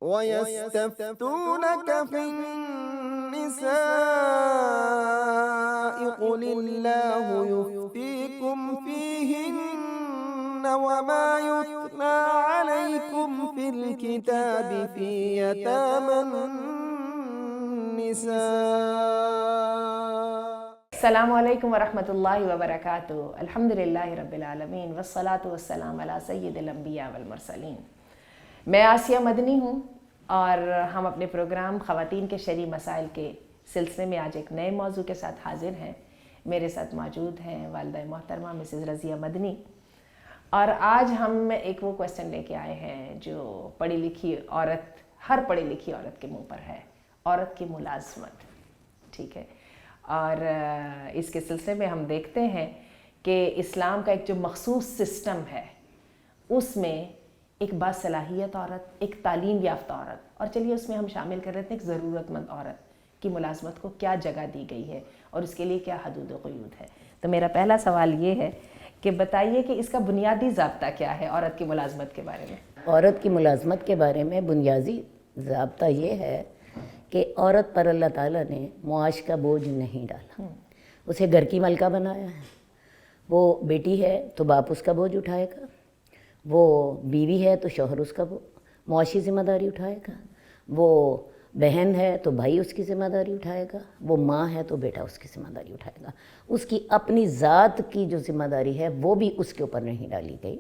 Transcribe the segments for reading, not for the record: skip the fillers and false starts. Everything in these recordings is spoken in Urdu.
وَيَسْتَفْتُونَكَ فِي النِّسَاءِ قُلِ اللَّهُ يُفْتِيكُمْ فِيهِنَّ وَمَا يُتْلَى عَلَيْكُمْ فِي الْكِتَابِ فِي يَتَامَى النِّسَاءِ. السلام علیکم ورحمۃ اللہ وبرکاتہ. الحمد للہ رب العالمین والصلاۃ والسلام علی سید الانبیاء والمرسلین. میں آسیہ مدنی ہوں اور ہم اپنے پروگرام خواتین کے شرعی مسائل کے سلسلے میں آج ایک نئے موضوع کے ساتھ حاضر ہیں. میرے ساتھ موجود ہیں والدہ محترمہ مسز رضیہ مدنی، اور آج ہم ایک وہ کویسچن لے کے آئے ہیں جو پڑھی لکھی عورت، ہر پڑھی لکھی عورت کے منہ پر ہے، عورت کی ملازمت. ٹھیک ہے، اور اس کے سلسلے میں ہم دیکھتے ہیں کہ اسلام کا ایک جو مخصوص سسٹم ہے اس میں ایک باصلاحیت عورت، ایک تعلیم یافتہ عورت، اور چلیے اس میں ہم شامل کر لیتے ہیں ایک ضرورت مند عورت کی ملازمت کو کیا جگہ دی گئی ہے اور اس کے لیے کیا حدود و قیود ہے. تو میرا پہلا سوال یہ ہے کہ بتائیے کہ اس کا بنیادی ضابطہ کیا ہے عورت کی ملازمت کے بارے میں؟ عورت کی ملازمت کے بارے میں بنیادی ضابطہ یہ ہے کہ عورت پر اللہ تعالیٰ نے معاش کا بوجھ نہیں ڈالا. اسے گھر کی ملکہ بنایا ہے. وہ بیٹی ہے تو باپ اس کا بوجھ اٹھائے گا، وہ بیوی ہے تو شوہر اس کا معاشی ذمہ داری اٹھائے گا، وہ بہن ہے تو بھائی اس کی ذمہ داری اٹھائے گا، وہ ماں ہے تو بیٹا اس کی ذمہ داری اٹھائے گا. اس کی اپنی ذات کی جو ذمہ داری ہے وہ بھی اس کے اوپر نہیں ڈالی گئی.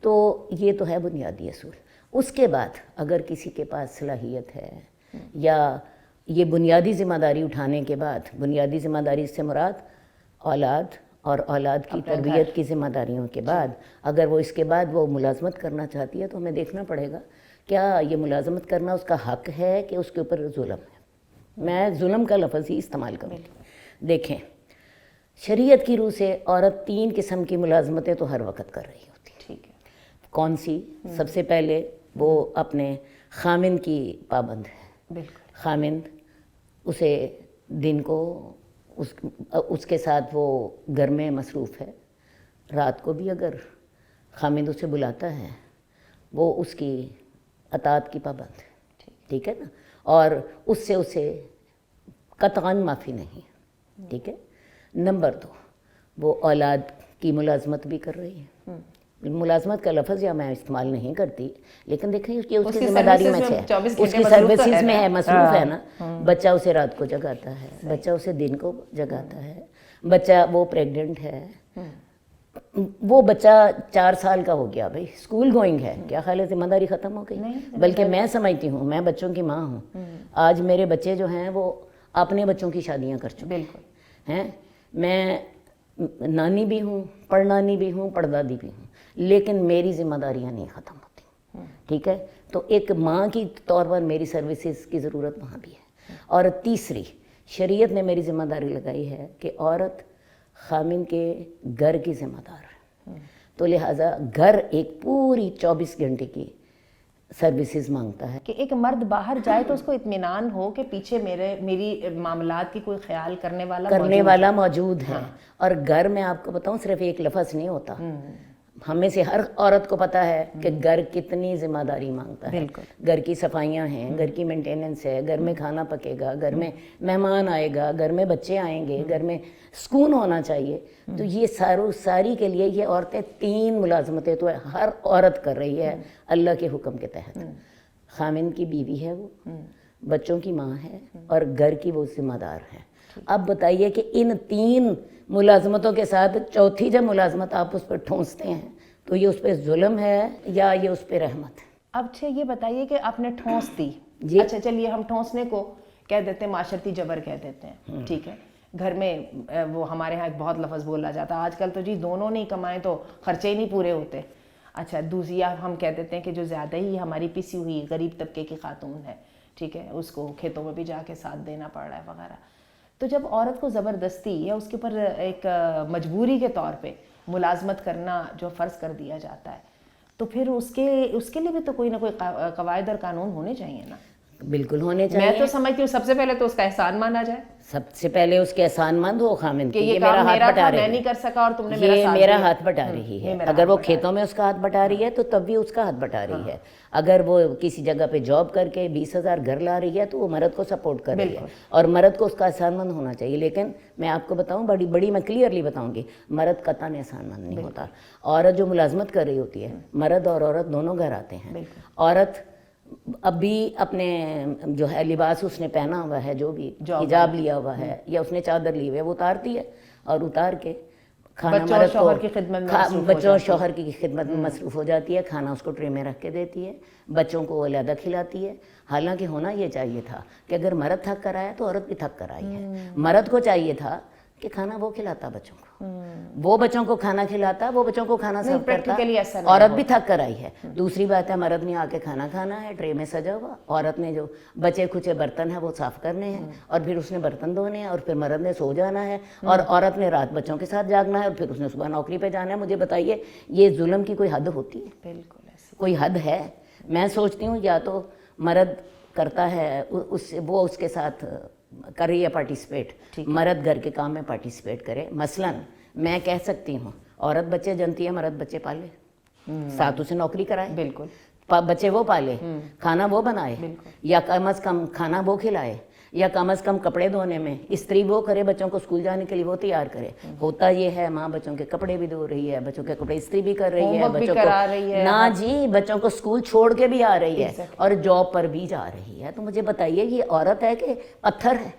تو یہ تو ہے بنیادی اصول. اس کے بعد اگر کسی کے پاس صلاحیت ہے یا یہ بنیادی ذمہ داری اٹھانے کے بعد، بنیادی ذمہ داری سے مراد اولاد اور اولاد کی تربیت کی ذمہ داریوں کے بعد اگر وہ اس کے بعد وہ ملازمت کرنا چاہتی ہے تو ہمیں دیکھنا پڑے گا کیا یہ ملازمت کرنا اس کا حق ہے کہ اس کے اوپر ظلم ہے. میں ظلم کا لفظ ہی استعمال کروں. دیکھیں، شریعت کی روح سے عورت 3 قسم کی ملازمتیں تو ہر وقت کر رہی ہوتی ہے. ٹھیک ہے. کون سی؟ سب سے پہلے وہ اپنے خامند کی پابند ہے. بالکل. خامند اسے دن کو اس کے ساتھ وہ گھر میں مصروف ہے، رات کو بھی اگر خامند اسے بلاتا ہے وہ اس کی اطاعت کی پابند ہے. ٹھیک ہے نا، اور اس سے اسے قطعاً معافی نہیں. ٹھیک ہے. نمبر 2، وہ اولاد کی ملازمت بھی کر رہی ہے. ملازمت کا لفظ یا میں استعمال نہیں کرتی، لیکن دیکھیں کہ اس کی ذمہ داری میں سے اس کی سروسز میں ہے، مصروف ہے نا. بچہ اسے رات کو جگاتا ہے، بچہ اسے دن کو جگاتا ہے، بچہ وہ پریگننٹ ہے، وہ بچہ 4 سال کا ہو گیا، بھائی اسکول گوئنگ ہے، کیا خیال ہے ذمہ داری ختم ہو گئی؟ بلکہ میں سمجھتی ہوں، میں بچوں کی ماں ہوں، آج میرے بچے جو ہیں وہ اپنے بچوں کی شادیاں کر چکے ہیں. میں نانی بھی ہوں، پڑنانی بھی ہوں، پڑدادی بھی ہوں، لیکن میری ذمہ داریاں نہیں ختم ہوتی. ٹھیک ہے. تو ایک ماں کی طور پر میری سروسز کی ضرورت وہاں بھی ہے. اور تیسری، شریعت نے میری ذمہ داری لگائی ہے کہ عورت خامن کے گھر کی ذمہ دار ہے. تو لہٰذا گھر ایک پوری 24 گھنٹے کی سروسز مانگتا ہے. کہ ایک مرد باہر جائے تو اس کو اطمینان ہو کہ پیچھے میری معاملات کی کوئی خیال کرنے والا موجود ہے. اور گھر میں آپ کو بتاؤں صرف ایک لفظ نہیں ہوتا. ہمیں سے ہر عورت کو پتہ ہے کہ گھر کتنی ذمہ داری مانگتا ہے. گھر کی صفائیاں ہیں، گھر کی مینٹیننس ہے، گھر میں کھانا پکے گا، گھر میں مہمان آئے گا، گھر میں بچے آئیں گے، گھر میں سکون ہونا چاہیے. تو یہ ساری کے لیے یہ عورتیں 3 ملازمتیں تو ہر عورت کر رہی ہے اللہ کے حکم کے تحت. خامن کی بیوی ہے، وہ بچوں کی ماں ہے، اور گھر کی وہ ذمہ دار ہے. اب بتائیے کہ ان 3 ملازمتوں کے ساتھ چوتھی جب ملازمت آپ اس پر ٹھونستے ہیں تو یہ اس پہ ظلم ہے یا یہ اس پہ رحمت ہے؟ اب اچھا یہ بتائیے کہ آپ نے ٹھونس دی. اچھا چلیے ہم ٹھونسنے کو کہہ دیتے ہیں معاشرتی جبر کہہ دیتے ہیں. ٹھیک ہے. گھر میں وہ ہمارے ہاں ایک بہت لفظ بولا جاتا ہے آج کل تو جی دونوں نہیں کمائیں تو خرچے ہی نہیں پورے ہوتے. اچھا دوسری ہم کہہ دیتے ہیں کہ جو زیادہ ہی ہماری پسی ہوئی غریب طبقے کی خاتون ہے، ٹھیک ہے، اس کو کھیتوں میں بھی جا کے ساتھ دینا پڑ رہا ہے وغیرہ. تو جب عورت کو زبردستی یا اس کے اوپر ایک مجبوری کے طور پہ ملازمت کرنا جو فرض کر دیا جاتا ہے تو پھر اس کے لیے بھی تو کوئی نہ کوئی قواعد اور قانون ہونے چاہیے نا. بالکل ہونے میں چاہیے. تو سمجھتی ہوں سب سے پہلے تو اس کا احسان مانا جائے سب سے پہلے اس کے احسان مند ہو خامند کہ کی، یہ میرا کام ہاتھ میرا بٹا تھا، رہی میں ہے، نہیں کر سکا اور تم نے میرا یہ ساتھ میرا دیا. ہاتھ بٹا رہی ہے. یہ میرا اگر ہاتھ وہ بٹا کھیتوں میں اس کا ہاتھ بٹا رہی ہے تو تب بھی اس کا ہاتھ بٹا رہی ہے. اگر وہ کسی جگہ پہ جاب کر کے 20,000 گھر لا رہی ہے تو وہ مرد کو سپورٹ کر رہی ہے، اور مرد کو اس کا احسان مند ہونا چاہیے. لیکن میں آپ کو بتاؤں بڑی میں کلیئرلی بتاؤں گی، مرد قطعاً احسان مند نہیں ہوتا. عورت جو ملازمت کر رہی ہوتی ہے، مرد اور عورت دونوں گھر آتے ہیں. عورت ابھی اپنے جو ہے لباس اس نے پہنا ہوا ہے، جو بھی حجاب لیا ہوا ہے یا اس نے چادر لی ہوئی ہے، وہ اتارتی ہے، اور اتار کے کھانا بچوں اور مرد کو شوہر کی خدمت میں مصروف ہو بچوں اور جاتی ہے. شوہر کی خدمت میں مصروف ہو جاتی ہے. کھانا اس کو ٹرے میں رکھ کے دیتی ہے، بچوں کو وہ علیحدہ کھلاتی ہے. حالانکہ ہونا یہ چاہیے تھا کہ اگر مرد تھک کر آیا تو عورت بھی تھک کر آئی ہے. مرد کو چاہیے تھا کہ کھانا وہ کھلاتا بچوں کو، وہ بچوں کو کھانا کھلاتا، وہ بچوں کو کھانا سرو کرتا. practically ایسا نہیں عورت بھی تھک کر آئی ہے. دوسری بات ہے مرد نے آ کے کھانا کھانا ہے ٹرے میں سجا ہوا، عورت نے جو بچے کھچے برتن ہیں وہ صاف کرنے ہیں، اور پھر اس نے برتن دھونے ہیں، اور پھر مرد نے سو جانا ہے، اور عورت نے رات بچوں کے ساتھ جاگنا ہے، اور پھر اس نے صبح نوکری پہ جانا ہے. مجھے بتائیے یہ ظلم کی کوئی حد ہوتی ہے؟ بالکل ایسے. کوئی حد ہے؟ میں سوچتی ہوں یا تو مرد کرتا ہے وہ اس کے ساتھ کر رہی ہے پارٹیسپیٹ، مرد گھر کے کام میں پارٹیسپیٹ کرے. مثلاً میں کہہ سکتی ہوں عورت بچے جنتی ہے، مرد بچے پالے، ساتھ اسے نوکری کرائے، بالکل بچے وہ پالے، کھانا وہ بنائے، یا کم از کم کھانا وہ کھلائے، یا کم از کم کپڑے دھونے میں استری وہ کرے، بچوں کو اسکول جانے کے لیے وہ تیار کرے. ہوتا یہ ہے ماں بچوں کے کپڑے بھی دھو رہی ہے، بچوں کے کپڑے استری بھی کر رہی ہے، بچوں کو نہ جی بچوں کو اسکول چھوڑ کے بھی آ رہی ہے، اور جاب پر بھی جا رہی ہے. تو مجھے بتائیے یہ عورت ہے کہ پتھر ہے؟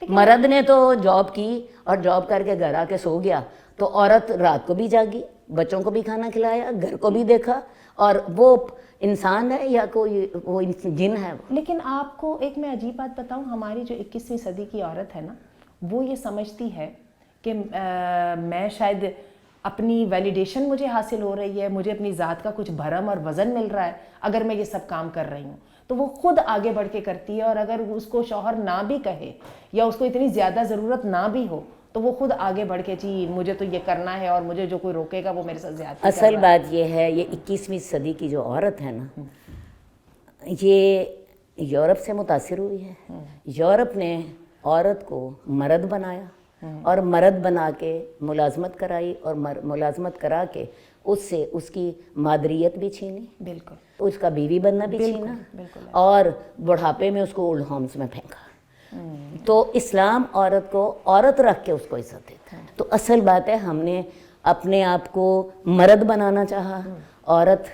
مرد نے تو جاب کی اور جاب کر کے گھر آ کے سو گیا، تو عورت رات کو بھی جاگی، بچوں کو بھی کھانا کھلایا، گھر کو بھی دیکھا، اور وہ انسان ہے یا کوئی وہ جن ہے؟ لیکن آپ کو ایک میں عجیب بات بتاؤں، ہماری جو 21ویں صدی کی عورت ہے نا، وہ یہ سمجھتی ہے کہ میں شاید اپنی ویلیڈیشن مجھے حاصل ہو رہی ہے، مجھے اپنی ذات کا کچھ بھرم اور وزن مل رہا ہے اگر میں یہ سب کام کر رہی ہوں، تو وہ خود آگے بڑھ کے کرتی ہے. اور اگر اس کو شوہر نہ بھی کہے یا اس کو اتنی زیادہ ضرورت نہ بھی ہو تو وہ خود آگے بڑھ کے جی مجھے تو یہ کرنا ہے، اور مجھے جو کوئی روکے گا وہ میرے ساتھ زیادتی کر رہا ہے. اصل بات یہ ہے، یہ 21ویں صدی کی جو عورت ہے نا، یہ یورپ سے متاثر ہوئی ہے. یورپ نے عورت کو مرد بنایا، اور مرد بنا کے ملازمت کرائی، اور ملازمت کرا کے اس سے اس کی مادریت بھی چھینی، بالکل اس کا بیوی بننا بھی چھینا، اور بڑھاپے میں اس کو اولڈ ہومز میں پھینکا. تو اسلام عورت کو عورت رکھ کے اس کو عزت دیتا ہے. تو اصل بات ہے ہم نے اپنے آپ کو مرد بنانا چاہا، عورت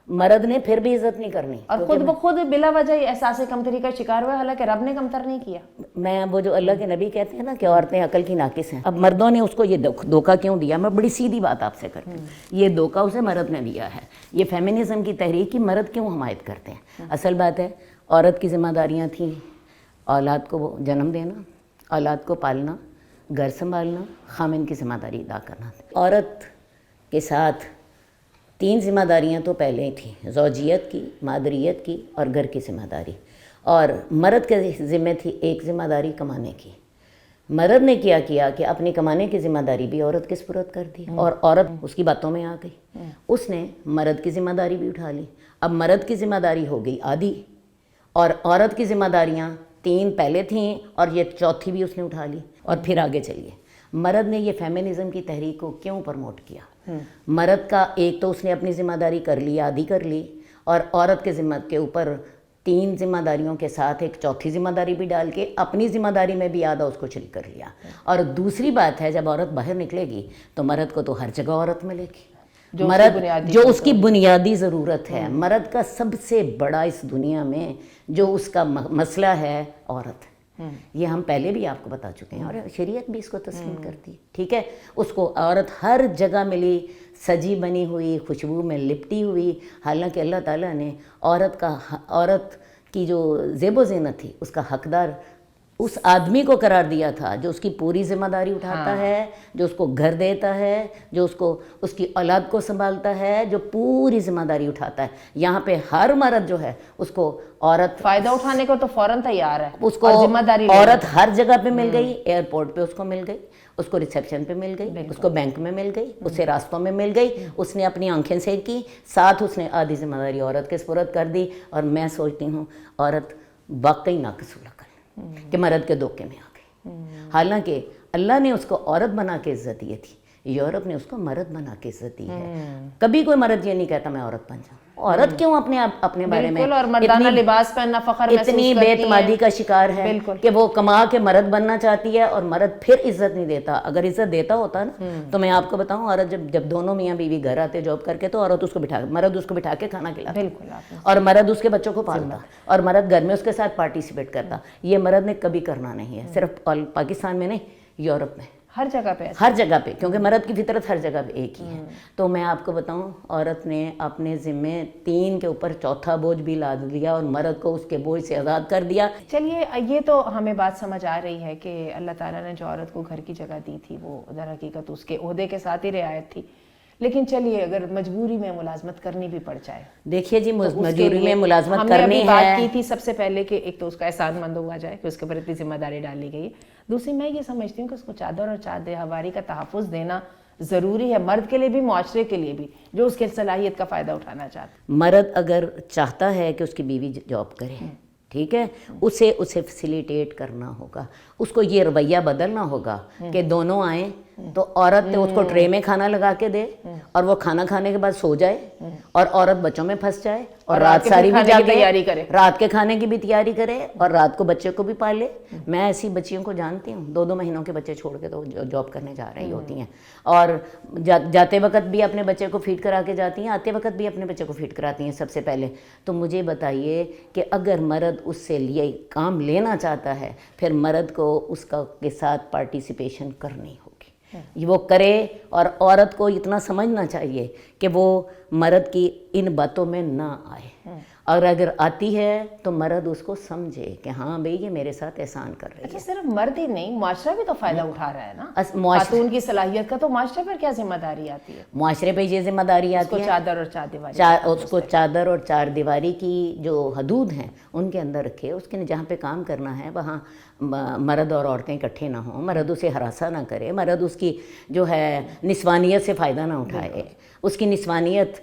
مرد نے پھر بھی عزت نہیں کرنی، اور خود بخود بلا وجہ احساس کمتری کا شکار ہوا، حالانکہ رب نے کمتر نہیں کیا. میں وہ جو اللہ کے نبی کہتے ہیں نا کہ عورتیں عقل کی ناقص ہیں، اب مردوں نے اس کو یہ دھوکہ کیوں دیا؟ میں بڑی سیدھی بات آپ سے کرتی ہوں، یہ دھوکہ اسے مرد نے دیا ہے. یہ فیمنزم کی تحریک کی مرد کیوں حمایت کرتے ہیں؟ اصل بات ہے عورت کی ذمہ داریاں تھیں اولاد کو جنم دینا، اولاد کو پالنا، گھر سنبھالنا، خامن کی ذمہ داری ادا کرنا. عورت کے ساتھ 3 ذمہ داریاں تو پہلے ہی تھیں، زوجیت کی، مادریت کی، اور گھر کی ذمہ داری. اور مرد کے ذمہ تھی ایک ذمہ داری کمانے کی. مرد نے کیا کہ اپنی کمانے کی ذمہ داری بھی عورت کے سپرد کر دی، اور عورت اس کی باتوں میں آ گئی، اس نے مرد کی ذمہ داری بھی اٹھا لی. اب مرد کی ذمہ داری ہو گئی آدھی، اور عورت کی ذمہ داریاں 3 پہلے تھیں، اور یہ 4تھی بھی اس نے اٹھا لی. اور پھر آگے چلیے مرد نے یہ فیمنزم کی تحریک کو کیوں پروموٹ کیا؟ مرد کا ایک تو اس نے اپنی ذمہ داری کر لی، آدھی کر لی، اور عورت کے ذمہ کے اوپر 3 ذمہ داریوں کے ساتھ ایک 4تھی ذمہ داری بھی ڈال کے اپنی ذمہ داری میں بھی آدھا اس کو شریک کر لیا. اور دوسری بات ہے جب عورت باہر نکلے گی تو مرد کو تو ہر جگہ عورت ملے گی، مرد جو اس کی بنیادی ضرورت ہے. مرد کا سب سے بڑا اس دنیا میں جو اس کا مسئلہ ہے عورت ہے. یہ ہم پہلے بھی آپ کو بتا چکے ہیں، اور شریعت بھی اس کو تسلیم کرتی ہے. ٹھیک ہے، اس کو عورت ہر جگہ ملی، سجی بنی ہوئی، خوشبو میں لپٹی ہوئی. حالانکہ اللہ تعالیٰ نے عورت کی جو زیب و زینت تھی اس کا حقدار اس آدمی کو قرار دیا تھا جو اس کی پوری ذمہ داری اٹھاتا ہے، جو اس کو گھر دیتا ہے، جو اس کی اولاد کو سنبھالتا ہے، جو پوری ذمہ داری اٹھاتا ہے. یہاں پہ ہر مرد جو ہے اس کو عورت فائدہ اٹھانے کو تو فوراً تیار ہے، اس کو ذمہ داری عورت ہر جگہ پہ مل گئی. ایئرپورٹ پہ اس کو مل گئی، اس کو ریسیپشن پہ مل گئی، اس کو بینک میں مل گئی، اسے راستوں میں مل گئی. اس نے اپنی آنکھیں سے کی، ساتھ اس نے آدھی ذمہ داری عورت کے سپرد کر دی. اور میں سوچتی ہوں عورت واقعی ناقص العقل کہ مرد کے دھوکے میں آ گئی. حالانکہ اللہ نے اس کو عورت بنا کے عزت دی تھی, یورپ نے اس کو مرد بنا کے عزت دی ہے. کبھی کوئی مرد یہ نہیں کہتا میں عورت بن جاؤں. عورت کیوں اپنے بارے میں اور مردانہ لباس پہننا فخر محسوس اتنی بے اعتمادی کا شکار ہے کہ وہ کما کے مرد بننا چاہتی ہے اور مرد پھر عزت نہیں دیتا. اگر عزت دیتا ہوتا نا تو میں آپ کو بتاؤں, عورت جب دونوں میاں بیوی گھر آتے جاب کر کے تو عورت اس کو مرد اس کو بٹھا کے کھانا کھلاتا, اور مرد اس کے بچوں کو پالتا, اور مرد گھر میں اس کے ساتھ پارٹیسپیٹ کرتا. یہ مرد نے کبھی کرنا نہیں ہے, صرف پاکستان میں نہیں, یورپ میں ہر جگہ پہ, کیونکہ مرد کی فطرت ہر جگہ پہ ایک ہی ہے. تو میں آپ کو بتاؤں, عورت نے اپنے ذمے 3 کے اوپر 4تھا بوجھ بھی لاد لیا اور مرد کو اس کے بوجھ سے آزاد کر دیا. چلیے یہ تو ہمیں بات سمجھ آ رہی ہے کہ اللہ تعالیٰ نے جو عورت کو گھر کی جگہ دی تھی وہ در حقیقت اس کے عہدے کے ساتھ ہی رعایت تھی. لیکن چلیے اگر مجبوری میں ملازمت کرنی بھی پڑ جائے, دیکھیے جی مجبوری میں ملازمت کرنی ہے. ہم نے بات کی تھی سب سے پہلے کہ ایک تو اس کا احسان مند ہوا جائے کہ اس کے اوپر اتنی ذمہ داری ڈالی گئی. دوسری میں یہ سمجھتی ہوں کہ اس کو چادر اور چادر کا تحفظ دینا ضروری ہے, مرد کے لیے بھی معاشرے کے لیے بھی جو اس کی صلاحیت کا فائدہ اٹھانا چاہتا ہے. مرد اگر چاہتا ہے کہ اس کی بیوی جاب کرے, ٹھیک ہے, اسے فیسیلیٹیٹ کرنا ہوگا, اس کو یہ رویہ بدلنا ہوگا کہ دونوں آئیں تو عورت اس کو ٹرے میں کھانا لگا کے دے اور وہ کھانا کھانے کے بعد سو جائے, اور عورت بچوں میں پھنس جائے اور رات ساری بھی جاگے, رات کے کھانے کی بھی تیاری کرے اور رات کو بچے کو بھی پالے. میں ایسی بچیوں کو جانتی ہوں 2 مہینوں کے بچے چھوڑ کے تو جاب کرنے جا رہی ہوتی ہیں, اور جاتے وقت بھی اپنے بچے کو فیڈ کرا کے جاتی ہیں, آتے وقت بھی اپنے بچے کو فیڈ کراتی ہیں سب سے پہلے. تو مجھے بتائیے کہ اگر مرد اس سے لیے کام لینا چاہتا ہے, پھر مرد کو اس کا کے ساتھ پارٹیسپیشن کرنی ہوگی, وہ کرے. اور عورت کو اتنا سمجھنا چاہیے کہ وہ مرد کی ان باتوں میں نہ آئے, اور اگر آتی ہے تو مرد اس کو سمجھے کہ ہاں بھئی یہ میرے ساتھ احسان کر رہی ہے. اچھا, صرف مرد ہی نہیں, معاشرہ بھی تو فائدہ اٹھا رہا ہے نا. خاتون کی صلاحیت کا تو معاشرے پر کیا ذمہ داری آتی ہے؟ معاشرے پہ یہ ذمہ داری آتی ہے چادر اور چاردیواری, اس کو چادر اور چاردیواری کی جو حدود ہیں ان کے اندر رکھے. اس کے جہاں پہ کام کرنا ہے وہاں مرد اور عورتیں اکٹھے نہ ہوں, مرد اسے ہراساں نہ کرے, مرد اس کی جو ہے نسوانیت سے فائدہ نہ اٹھائے. اس کی نسوانیت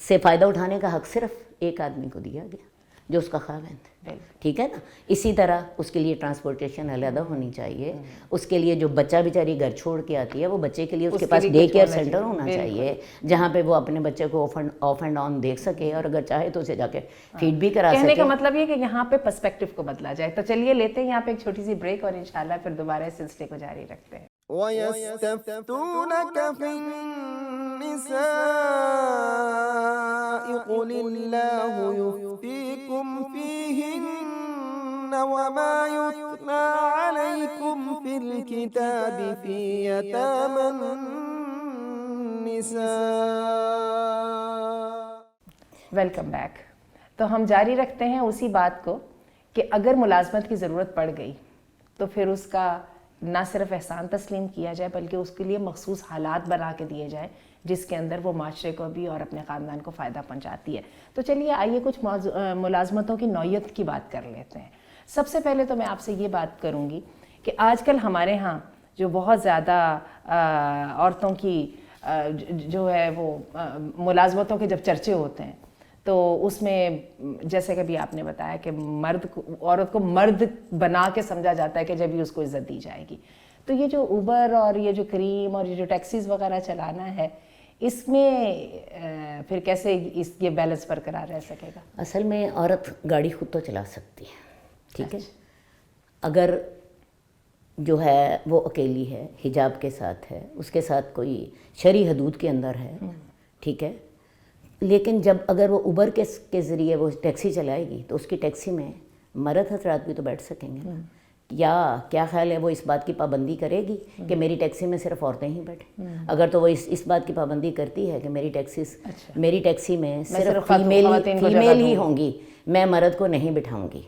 سے فائدہ اٹھانے کا حق صرف ایک آدمی کو دیا گیا جو اس کا خاوند ہے, ٹھیک ہے نا. اسی طرح اس کے لیے ٹرانسپورٹیشن علیحدہ ہونی چاہیے. اس کے لیے جو بچہ بیچاری گھر چھوڑ کے آتی ہے وہ بچے کے لیے اس کے پاس ڈے کیئر سینٹر ہونا چاہیے جہاں پہ وہ اپنے بچے کو آف اینڈ آن دیکھ سکے, اور اگر چاہے تو اسے جا کے فیڈ بھی کرا سکے. کہنے کا مطلب یہ کہ یہاں پہ پرسپیکٹو کو بدلا جائے. تو چلیے لیتے ہیں یہاں پہ ایک چھوٹی سی بریک اور انشاءاللہ پھر دوبارہ اس سلسلے کو جاری رکھتے ہیں. وَيَسْتَفْتُونَكَ فِي النِّسَاءِ قُلِ اللَّهُ يُفْتِيكُمْ فِيهِنَّ وَمَا يُتْلَى عَلَيْكُمْ فِي الْكِتَابِ فِي يَتَامَى النِّسَاءِ. Welcome back. تو ہم جاری رکھتے ہیں اسی بات کو کہ اگر ملازمت کی ضرورت پڑ گئی تو پھر اس کا نہ صرف احسان تسلیم کیا جائے بلکہ اس کے لیے مخصوص حالات بنا کے دیے جائیں جس کے اندر وہ معاشرے کو بھی اور اپنے خاندان کو فائدہ پہنچاتی ہے. تو چلیے آئیے کچھ ملازمتوں کی نوعیت کی بات کر لیتے ہیں. سب سے پہلے تو میں آپ سے یہ بات کروں گی کہ آج کل ہمارے ہاں جو بہت زیادہ عورتوں کی جو ہے وہ ملازمتوں کے جب چرچے ہوتے ہیں تو اس میں جیسے کہ بھی آپ نے بتایا کہ عورت کو مرد بنا کے سمجھا جاتا ہے کہ جب ہی اس کو عزت دی جائے گی. تو یہ جو اوبر اور یہ جو کریم اور یہ جو ٹیکسیز وغیرہ چلانا ہے اس میں پھر کیسے یہ بیلنس برقرار رہ سکے گا؟ اصل میں عورت گاڑی خود تو چلا سکتی ہے, ٹھیک ہے, اگر جو ہے وہ اکیلی ہے, حجاب کے ساتھ ہے, اس کے ساتھ کوئی شرعی حدود کے اندر ہے, ٹھیک ہے. لیکن جب اگر وہ اوبر کے ذریعے وہ ٹیکسی چلائے گی تو اس کی ٹیکسی میں مرد حضرات بھی تو بیٹھ سکیں گے نا. یا کیا خیال ہے وہ اس بات کی پابندی کرے گی کہ میری ٹیکسی میں صرف عورتیں ہی بیٹھیں؟ اگر تو وہ اس بات کی پابندی کرتی ہے کہ میری ٹیکسی میں صرف فیمیل ہی ہوں گی, میں مرد کو نہیں بٹھاؤں گی,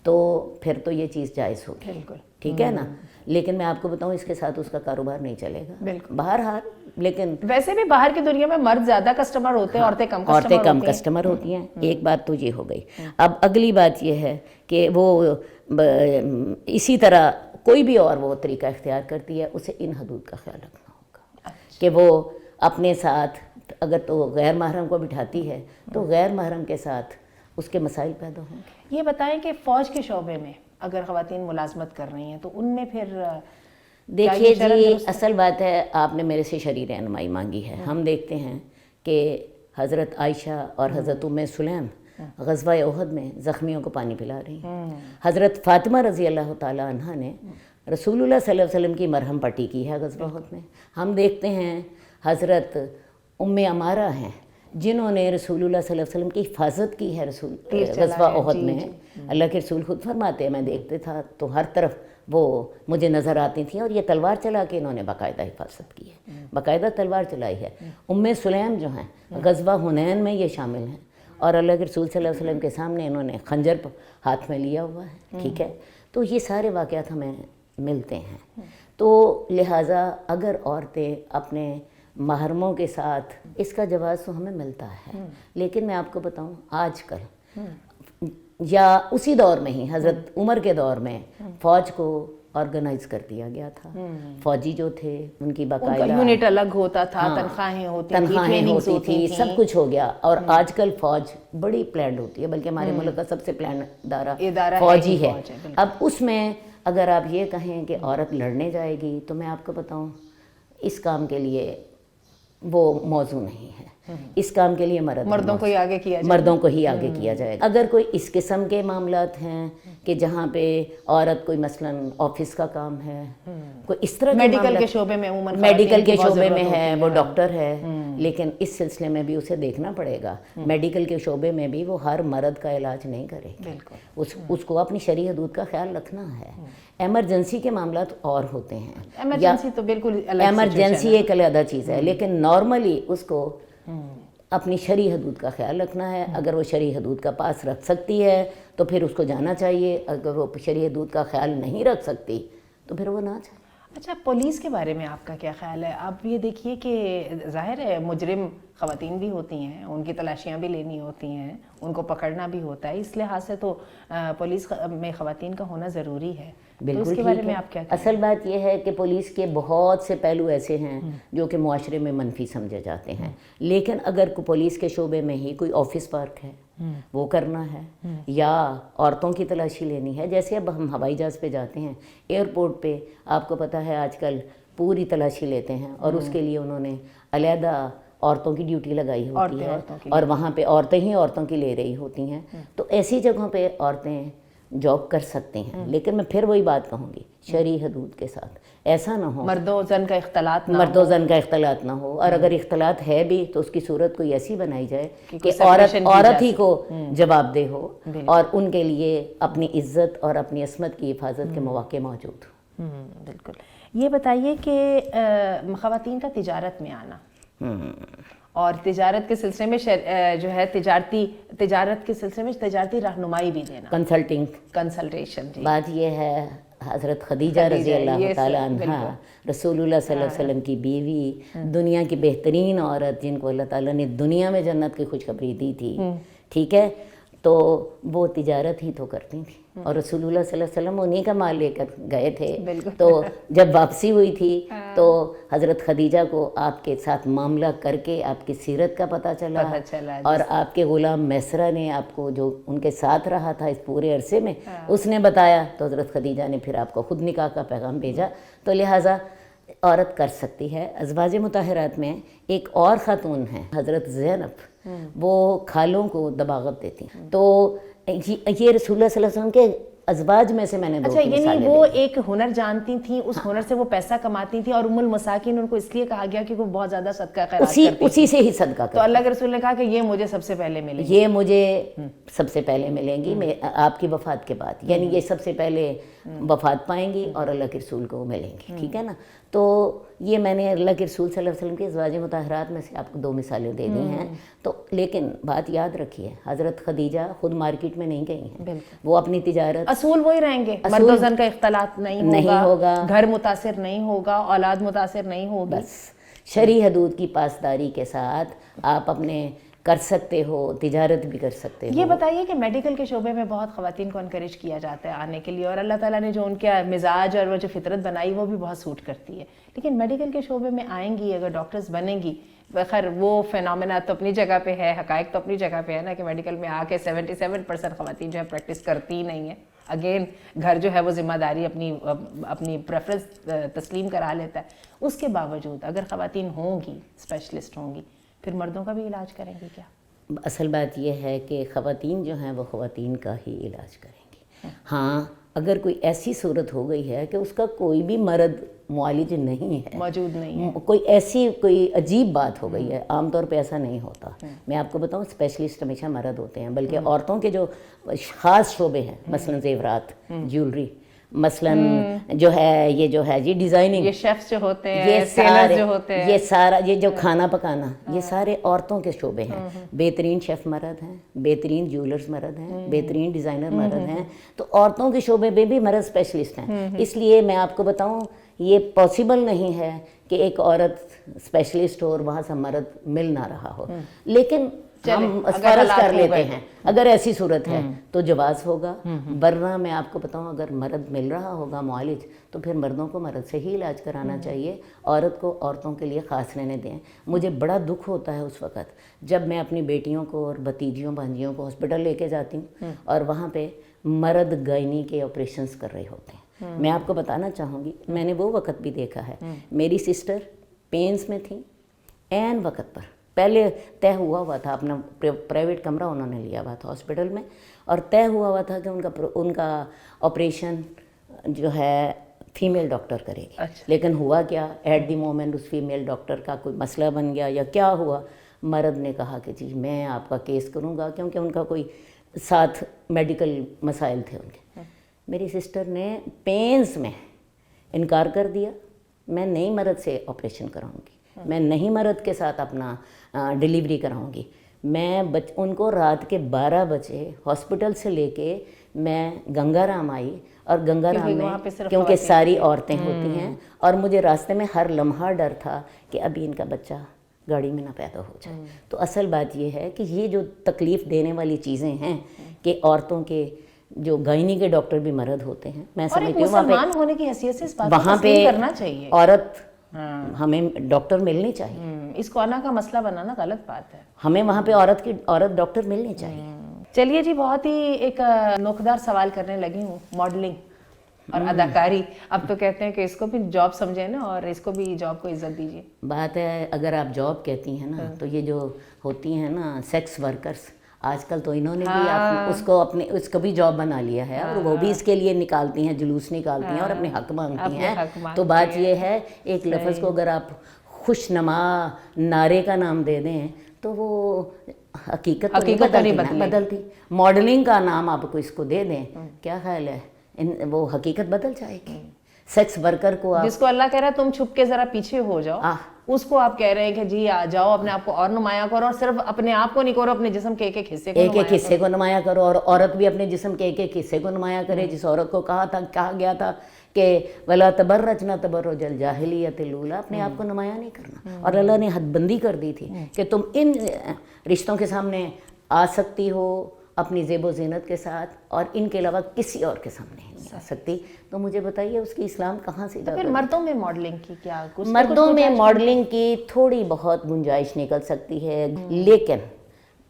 تو پھر تو یہ چیز جائز ہوگی, ٹھیک ہے نا. لیکن میں آپ کو بتاؤں اس کے ساتھ اس کا کاروبار نہیں چلے گا بہرحال. لیکن ویسے بھی باہر کی دنیا میں مرد زیادہ کسٹمر ہوتے ہیں, عورتیں کم کسٹمر ہوتی ہیں. ایک بات تو یہ ہو گئی. اب اگلی بات یہ ہے کہ وہ اسی طرح کوئی بھی اور وہ طریقہ اختیار کرتی ہے, اسے ان حدود کا خیال رکھنا ہوگا کہ وہ اپنے ساتھ اگر تو غیر محرم کو بٹھاتی ہے تو غیر محرم کے ساتھ اس کے مسائل پیدا ہوں گے۔ یہ بتائیں کہ فوج کے شعبے میں اگر خواتین ملازمت کر رہی ہیں تو ان میں پھر دیکھیے جی، اصل بات ہے آپ نے میرے سے شرعی رہنمائی مانگی ہے۔ ہم دیکھتے ہیں کہ حضرت عائشہ اور حضرت ام سلیم غزوہ احد میں زخمیوں کو پانی پلا رہی ہیں۔ حضرت فاطمہ رضی اللہ تعالیٰ عنہ نے رسول اللہ صلی اللہ علیہ وسلم کی مرہم پٹی کی ہے غزوہ احد میں۔ ہم دیکھتے ہیں حضرت ام عمارہ ہیں جنہوں نے رسول اللہ صلی اللہ علیہ وسلم کی حفاظت کی ہے غزوہ احد میں۔ اللہ کے رسول خود فرماتے ہیں میں دیکھتے تھا تو ہر طرف وہ مجھے نظر آتی تھیں، اور یہ تلوار چلا کے انہوں نے باقاعدہ حفاظت کی ہے، باقاعدہ تلوار چلائی ہے۔ ام سلیم جو ہیں غزوہ حنین میں یہ شامل ہیں، اور اللہ کے رسول صلی اللہ علیہ وسلم کے سامنے انہوں نے خنجر ہاتھ میں لیا ہوا ہے، ٹھیک ہے۔ تو یہ سارے واقعات ہمیں ملتے ہیں۔ تو لہٰذا اگر عورتیں اپنے محرموں کے ساتھ، اس کا جواز تو ہمیں ملتا ہے، لیکن میں آپ کو بتاؤں آج کل یا اسی دور میں ہی حضرت عمر کے دور میں فوج کو آرگنائز کر دیا گیا تھا۔ فوجی جو تھے ان کی باقاعدہ یونٹ الگ ہوتا تھا، تنخواہیں ہوتی تھی، سب کچھ ہو گیا۔ اور آج کل فوج بڑی پلانڈ ہوتی ہے، بلکہ ہمارے ملک کا سب سے پلانڈ ادارہ فوجی ہے۔ اب اس میں اگر آپ یہ کہیں کہ عورت لڑنے جائے گی تو میں آپ کو بتاؤں اس کام کے لیے وہ موضوع نہیں ہے، اس کام کے لیے مردوں کو ہی آگے کیا جائے گا۔ اگر کوئی اس قسم کے معاملات ہیں کہ جہاں پہ عورت کوئی مثلاً آفس کا کام ہے، کوئی اس طرح میڈیکل کے شعبے میں میڈیکل کے شعبے میں ہے، وہ ڈاکٹر ہے، لیکن اس سلسلے میں بھی اسے دیکھنا پڑے گا۔ میڈیکل کے شعبے میں بھی وہ ہر مرض کا علاج نہیں کرے گی، اس کو اپنی شرعی حدود کا خیال رکھنا ہے۔ ایمرجنسی کے معاملات اور ہوتے ہیں، ایمرجنسی تو بالکل ایمرجنسی ایک علیحدہ چیز ہے، لیکن نارملی اس کو اپنی شرعی حدود کا خیال رکھنا ہے۔ اگر وہ شرعی حدود کا پاس رکھ سکتی ہے تو پھر اس کو جانا چاہیے، اگر وہ شرعی حدود کا خیال نہیں رکھ سکتی تو پھر وہ نہ جائے۔ اچھا، پولیس کے بارے میں آپ کا کیا خیال ہے؟ اب یہ دیکھیے کہ ظاہر ہے مجرم خواتین بھی ہوتی ہیں، ان کی تلاشیاں بھی لینی ہوتی ہیں، ان کو پکڑنا بھی ہوتا ہے، اس لحاظ سے تو پولیس میں خواتین کا ہونا ضروری ہے۔ بالکل اس کے بارے میں آپ کیا کہیں؟ اصل بات یہ ہے کہ پولیس کے بہت سے پہلو ایسے ہیں جو کہ معاشرے میں منفی سمجھے جاتے ہیں، لیکن اگر پولیس کے شعبے میں ہی کوئی آفس ورک ہے وہ کرنا ہے، یا عورتوں کی تلاشی لینی ہے، جیسے اب ہم ہوائی جہاز پہ جاتے ہیں، ایئرپورٹ پہ آپ کو پتہ ہے آج کل پوری تلاشی لیتے ہیں، اور اس کے لیے انہوں نے علیحدہ عورتوں کی ڈیوٹی لگائی ہوتی ہے، اور وہاں پہ عورتیں ہی عورتوں کی لے رہی ہوتی ہیں۔ تو ایسی جگہوں پہ عورتیں جاب کر سکتے ہیں، لیکن میں پھر وہی بات کہوں گی شرعی حدود کے ساتھ، ایسا نہ ہو مرد و زن کا اختلاط نہ ہو، اور اگر اختلاط ہے بھی تو اس کی صورت کوئی ایسی بنائی جائے کہ عورت ہی کو جواب دہ ہو، اور ان کے لیے اپنی عزت اور اپنی عصمت کی حفاظت کے مواقع موجود ہوں۔ بالکل۔ یہ بتائیے کہ خواتین کا تجارت میں آنا اور تجارت کے سلسلے میں جو ہے تجارت کے سلسلے میں تجارتی رہنمائی بھی دینا، کنسلٹیشن۔ بات یہ ہے حضرت خدیجہ رضی اللہ تعالیٰ عنہ رسول اللہ صلی اللہ علیہ وسلم کی بیوی، دنیا کی بہترین عورت جن کو اللہ تعالیٰ نے دنیا میں جنت کی خوشخبری دی تھی، ٹھیک ہے، تو وہ تجارت ہی تو کرتی تھیں، اور رسول اللہ صلی اللہ علیہ وسلم انہی کا مال لے کر گئے تھے۔ تو جب واپسی ہوئی تھی تو حضرت خدیجہ کو آپ کے ساتھ معاملہ کر کے آپ کی سیرت کا پتہ چلا، اور آپ کے غلام میسرہ نے آپ کو جو ان کے ساتھ رہا تھا اس پورے عرصے میں اس نے بتایا، تو حضرت خدیجہ نے پھر آپ کو خود نکاح کا پیغام بھیجا۔ تو لہٰذا عورت کر سکتی ہے۔ ازواج مطہرات میں ایک اور خاتون ہیں حضرت زینب، وہ کھالوں کو دباغت دیتی ہیں، تو یہ رسول اللہ صلی اللہ علیہ وسلم کے ازواج میں سے میں نے دو اچھا، یعنی وہ ایک ہنر جانتی تھیں، اس ہنر سے وہ پیسہ کماتی تھیں، اور ام المساکین ان کو اس لیے کہا گیا کہ وہ بہت زیادہ صدقہ خیرات کرتی تھیں، اسی سے ہی صدقہ کرتی۔ تو اللہ کے رسول نے کہا کہ یہ مجھے سب سے پہلے ملیں گی، یہ مجھے سب سے پہلے ملیں گی آپ کی وفات کے بعد، یعنی یہ سب سے پہلے وفات پائیں گی اور اللہ کے رسول کو ملیں گی، ٹھیک ہے نا۔ تو یہ میں نے اللہ کے رسول صلی اللہ علیہ وسلم کے ازواج مطہرات میں سے آپ کو دو مثالیں دے دی ہیں۔ تو لیکن بات یاد رکھیے حضرت خدیجہ خود مارکیٹ میں نہیں گئی ہیں، وہ اپنی تجارت، اصول وہی رہیں گے، مرد و زن کا اختلاط نہیں ہوگا، گھر متاثر نہیں ہوگا، اولاد متاثر نہیں ہوگی، بس شرعی حدود کی پاسداری کے ساتھ آپ اپنے کر سکتے ہو، تجارت بھی کر سکتے ہو۔ یہ بتائیے کہ میڈیکل کے شعبے میں بہت خواتین کو انکریج کیا جاتا ہے آنے کے لیے، اور اللہ تعالیٰ نے جو ان کا مزاج اور وہ جو فطرت بنائی وہ بھی بہت سوٹ کرتی ہے، لیکن میڈیکل کے شعبے میں آئیں گی، اگر ڈاکٹرز بنیں گی خیر وہ فینومینا تو اپنی جگہ پہ ہے, حقائق تو اپنی جگہ پہ ہے نا کہ میڈیکل میں آ کے 77% خواتین جو ہے پریکٹس کرتی ہی نہیں ہیں. اگین گھر جو ہے وہ ذمہ داری اپنی پریفرنس تسلیم کرا لیتا ہے. اس کے باوجود اگر خواتین ہوں گی, اسپیشلسٹ ہوں گی, پھر مردوں کا بھی علاج کریں گی کیا؟ اصل بات یہ ہے کہ خواتین جو ہیں وہ خواتین کا ہی علاج کریں گی. ہاں اگر کوئی ایسی صورت ہو گئی ہے کہ اس کا کوئی بھی مرض معالج نہیں ہے, موجود نہیں ہے, کوئی ایسی کوئی عجیب بات ہو گئی ہے, عام طور پہ ایسا نہیں ہوتا. میں آپ کو بتاؤں اسپیشلسٹ ہمیشہ مرد ہوتے ہیں, بلکہ عورتوں کے جو خاص شعبے ہیں مثلاً زیورات, جیولری, مثلاً جو ہے یہ جو ہے جی ڈیزائننگ, یہ شیفز جو ہوتے ہیں, یہ سیلرز جو ہوتے ہیں, یہ سارا یہ جو کھانا پکانا, یہ سارے عورتوں کے شعبے ہیں. بہترین شیف مرد ہیں, بہترین جیولرز مرد ہیں, بہترین ڈیزائنر مرد ہیں. تو عورتوں کے شعبے میں بھی مرد اسپیشلسٹ ہیں. اس لیے میں آپ کو بتاؤں یہ پاسبل نہیں ہے کہ ایک عورت اسپیشلسٹ ہو اور وہاں سے مرد مل نہ رہا ہو. لیکن ہم فرض کر لیتے ہیں اگر ایسی صورت ہے تو جواز ہوگا, ورنہ میں آپ کو بتاؤں اگر مرد مل رہا ہوگا معالج تو پھر مردوں کو مرد سے ہی علاج کرانا چاہیے, عورت کو عورتوں کے لیے خاص رہنے دیں. مجھے بڑا دکھ ہوتا ہے اس وقت جب میں اپنی بیٹیوں کو اور بھتیجیوں بھانجیوں کو ہاسپٹل لے کے جاتی ہوں اور وہاں پہ مرد گائنی کے آپریشنز کر رہے ہوتے ہیں. میں آپ کو بتانا چاہوں گی میں نے وہ وقت بھی دیکھا ہے, میری سسٹر پینس میں تھیں عین وقت پر, پہلے طے ہوا تھا, اپنا پرائیویٹ کمرہ انہوں نے لیا ہوا تھا ہاسپٹل میں, اور طے ہوا تھا کہ ان کا آپریشن جو ہے فیمیل ڈاکٹر کرے گی. لیکن ہوا کیا, ایٹ دی مومنٹ اس فیمیل ڈاکٹر کا کوئی مسئلہ بن گیا یا کیا ہوا, مرد نے کہا کہ جی میں آپ کا کیس کروں گا, کیونکہ ان کا کوئی ساتھ میڈیکل مسائل تھے ان کے. میری سسٹر نے پینس میں انکار کر دیا, میں نہیں مرد سے آپریشن کراؤں گی, میں نہیں مرد کے ساتھ اپنا ڈیلیوری کراؤں گی. میں ان کو رات کے 12 بجے ہاسپٹل سے لے کے میں گنگا رام آئی, اور گنگا رام میں کیونکہ ساری عورتیں ہوتی ہیں, اور مجھے راستے میں ہر لمحہ ڈر تھا کہ ابھی ان کا بچہ گاڑی میں نہ پیدا ہو جائے. تو اصل بات یہ ہے کہ یہ جو تکلیف دینے والی چیزیں ہیں کہ عورتوں کے جو گائنی کے ڈاکٹر بھی مرد ہوتے ہیں, میں سمجھتی ہوں مسلمان ہونے کی حیثیت سے اس بات کو تسلیم کرنا چاہیے. عورت ہمیں ڈاکٹر ملنی چاہیے. اس کونا کا مسئلہ بنانا غلط بات ہے, ہمیں وہاں پہ عورت ڈاکٹر ملنی چاہیے. چلیے جی, بہت ہی ایک نوکدار سوال کرنے لگی ہوں, ماڈلنگ اور اداکاری. اب تو کہتے ہیں کہ اس کو بھی جاب سمجھیں نا, اور اس کو بھی جاب کو عزت دیجیے. بات ہے اگر آپ جاب کہتی ہیں نا, تو یہ جو ہوتی ہیں نا سیکس ورکرز, آج کل تو انہوں نے بھی اس کو بھی جاب بنا لیا ہے, اور وہ بھی اس کے لیے نکالتی ہیں, جلوس نکالتی ہیں اور اپنے حق مانگتی ہیں. تو بات یہ ہے ایک لفظ کو اگر آپ خوش نما نعرے کا نام دے دیں تو وہ حقیقت نہیں بدلتی. ماڈلنگ کا نام آپ کو اس کو دے دیں, کیا خیال ہے وہ حقیقت بدل جائے گی؟ سیکس ورکر کو جس کو اللہ کہہ رہا ہے تم چھپ کے ذرا پیچھے ہو جاؤ, اس کو آپ کہہ رہے ہیں کہ جی آ جاؤ, اپنے آپ کو اور نمایاں کرو, اور صرف اپنے آپ کو نہیں کرو, اپنے جسم کے ایک حصے کو نمایاں کرو. اور عورت بھی اپنے جسم کے ایک حصے کو نمایاں کرے. جس عورت کو کہا گیا تھا کہ ولا تبرجنا تبرج الجاہلیۃ الاولی, اپنے آپ کو نمایاں نہیں کرنا. اور اللہ نے حد بندی کر دی تھی کہ تم ان رشتوں کے سامنے آ سکتی ہو اپنی زیب و زینت کے ساتھ, اور ان کے علاوہ کسی اور کے سامنے نہیں آ سکتی. تو مجھے بتائیے اس کی اسلام کہاں سے؟ پھر مردوں میں ماڈلنگ کی کیا؟ مردوں میں ماڈلنگ کی تھوڑی بہت گنجائش نکل سکتی ہے, لیکن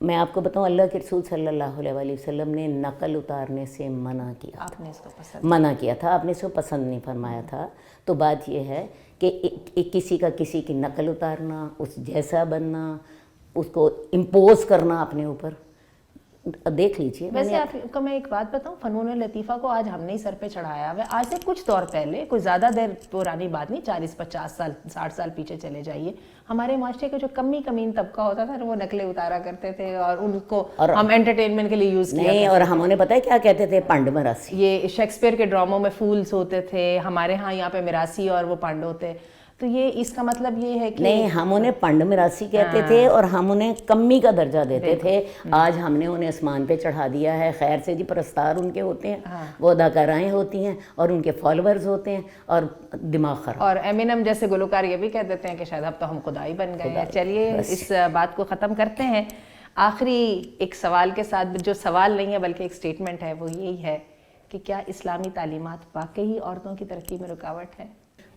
میں آپ کو بتاؤں اللہ کے رسول صلی اللہ علیہ وسلم نے نقل اتارنے سے منع کیا تھا. آپ نے اس کو پسند نہیں فرمایا تھا. تو بات یہ ہے کہ کسی کی نقل اتارنا, اس جیسا بننا, اس کو امپوز کرنا اپنے اوپر, دیکھ لیجیے. ویسے آپ کو میں ایک بات بتاؤں, فنون لطیفہ کو آج ہم نے ہی سر پہ چڑھایا ہوا ہے. آج سے کچھ دور پہلے, کوئی زیادہ دیر پرانی بات نہیں, 40-50 سال 60 سال پیچھے چلے جائیے, ہمارے معاشرے کا جو کمین طبقہ ہوتا تھا وہ نقلیں اتارا کرتے تھے, اور ان کو ہم انٹرٹینمنٹ کے لیے یوز کیا نہیں. اور ہم انہیں پتہ ہے کیا کہتے تھے؟ پانڈ مراسی. یہ شیکسپیئر کے ڈراموں میں فولس ہوتے تھے, ہمارے ہاں یہاں پہ مراسی اور وہ پانڈ ہوتے. تو یہ اس کا مطلب یہ ہے کہ نہیں, ہم انہیں پنڈ مراسی کہتے تھے اور ہم انہیں کمی کا درجہ دیتے تھے. آج ہم نے انہیں آسمان پہ چڑھا دیا ہے. خیر سے جی, پرستار ان کے ہوتے ہیں, وہ اداکارائیں ہوتی ہیں, اور ان کے فالوورز ہوتے ہیں, اور دماغ خراب. اور ایمینم جیسے گلوکار یہ بھی کہہ دیتے ہیں کہ شاید اب تو ہم خدا ہی بن گئے ہیں. چلیے اس بات کو ختم کرتے ہیں آخری ایک سوال کے ساتھ, جو سوال نہیں ہے بلکہ ایک سٹیٹمنٹ ہے, وہ یہی ہے کہ کیا اسلامی تعلیمات واقعی عورتوں کی ترقی میں رکاوٹ ہے؟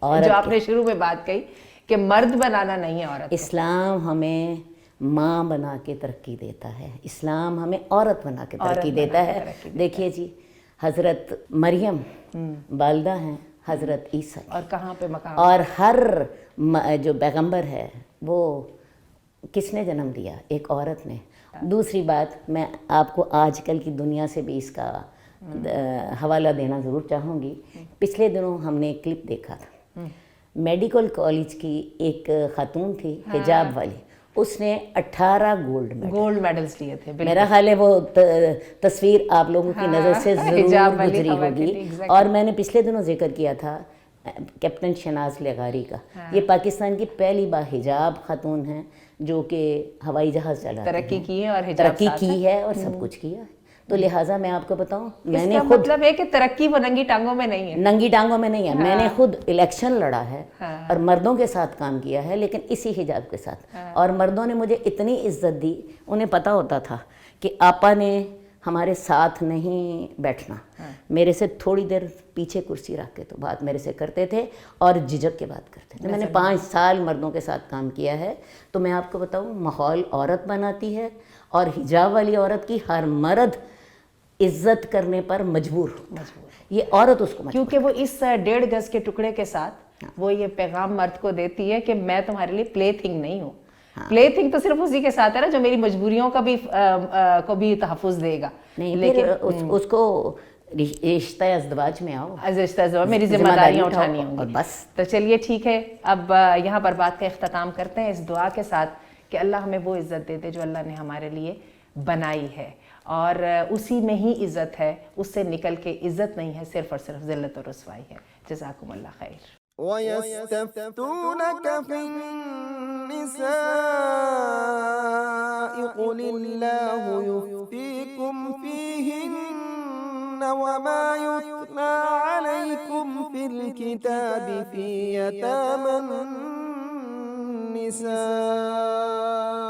جو آپ نے شروع میں بات کہی کہ مرد بنانا نہیں ہے عورت. اسلام ہمیں ماں بنا کے ترقی دیتا ہے، اسلام ہمیں عورت بنا کے ترقی دیتا ہے. دیکھیے جی، حضرت مریم والدہ ہیں حضرت عیسیٰ، اور کہاں پہ مقام، اور ہر جو پیغمبر ہے وہ کس نے جنم دیا؟ ایک عورت نے. دوسری بات، میں آپ کو آج کل کی دنیا سے بھی اس کا حوالہ دینا ضرور چاہوں گی. پچھلے دنوں ہم نے ایک کلپ دیکھا تھا، میڈیکل کالج کی ایک خاتون تھی حجاب والی، اس نے 18 گولڈ میڈلز لیے تھے. میرا خیال ہے وہ تصویر آپ لوگوں کی نظر سے ضرور گزری ہوگی. اور میں نے پچھلے دنوں ذکر کیا تھا کیپٹن شناز لغاری کا. یہ پاکستان کی پہلی باحجاب خاتون ہیں جو کہ ہوائی جہاز چلاتی ہیں، ترقی کی ہے اور ترقی کی ہے اور سب کچھ کیا ہے. تو لہٰذا میں آپ کو بتاؤں، میں نے خود مطلب ہے کہ ترقی وہ ننگی ٹانگوں میں نہیں ہے، ننگی ٹانگوں میں نہیں ہے. میں نے خود الیکشن لڑا ہے اور مردوں کے ساتھ کام کیا ہے، لیکن اسی حجاب کے ساتھ. اور مردوں نے مجھے اتنی عزت دی، انہیں پتہ ہوتا تھا کہ آپا نے ہمارے ساتھ نہیں بیٹھنا، میرے سے تھوڑی دیر پیچھے کرسی رکھ کے تو بات میرے سے کرتے تھے اور جھجک کے بات کرتے تھے. میں نے 5 سال مردوں کے ساتھ کام کیا ہے. تو میں آپ کو بتاؤں، ماحول عورت بناتی ہے، اور حجاب والی عورت کی ہر مرد عزت کرنے پر مجبور ہوتا ہے. یہ عورت اس کو مجبور، کیونکہ وہ اس 1.5 گز کے ٹکڑے کے ساتھ وہ یہ پیغام مرد کو دیتی ہے کہ میں تمہارے لیے پلے تھنگ نہیں ہوں. پلے تھنگ تو صرف اسی کے ساتھ ہے نا جو میری مجبوریوں کا بھی تحفظ تحفظ دے گا. نہیں، لیکن اس کو رشتہ ازدواج میں آؤ، رشتہ ازدواج میری ذمہ داریاں اٹھانی ہوں گی بس. تو چلیے ٹھیک ہے، اب یہاں پر بات کا اختتام کرتے ہیں اس دعا کے ساتھ کہ اللہ ہمیں وہ عزت دے دے جو اللہ نے ہمارے لیے بنائی ہے، اور اسی میں ہی عزت ہے، اس سے نکل کے عزت نہیں ہے، صرف اور صرف ذلت اور رسوائی ہے. جزاکم اللہ خیر. وَيَسْتَفْتُونَكَ فِي النِّسَاءِ قُلِ اللَّهُ يُفْتِيكُمْ فِيهِنَّ وَمَا يُتْلَى عَلَيْكُمْ فِي الْكِتَابِ فِي يَتَامَى النِّسَاءِ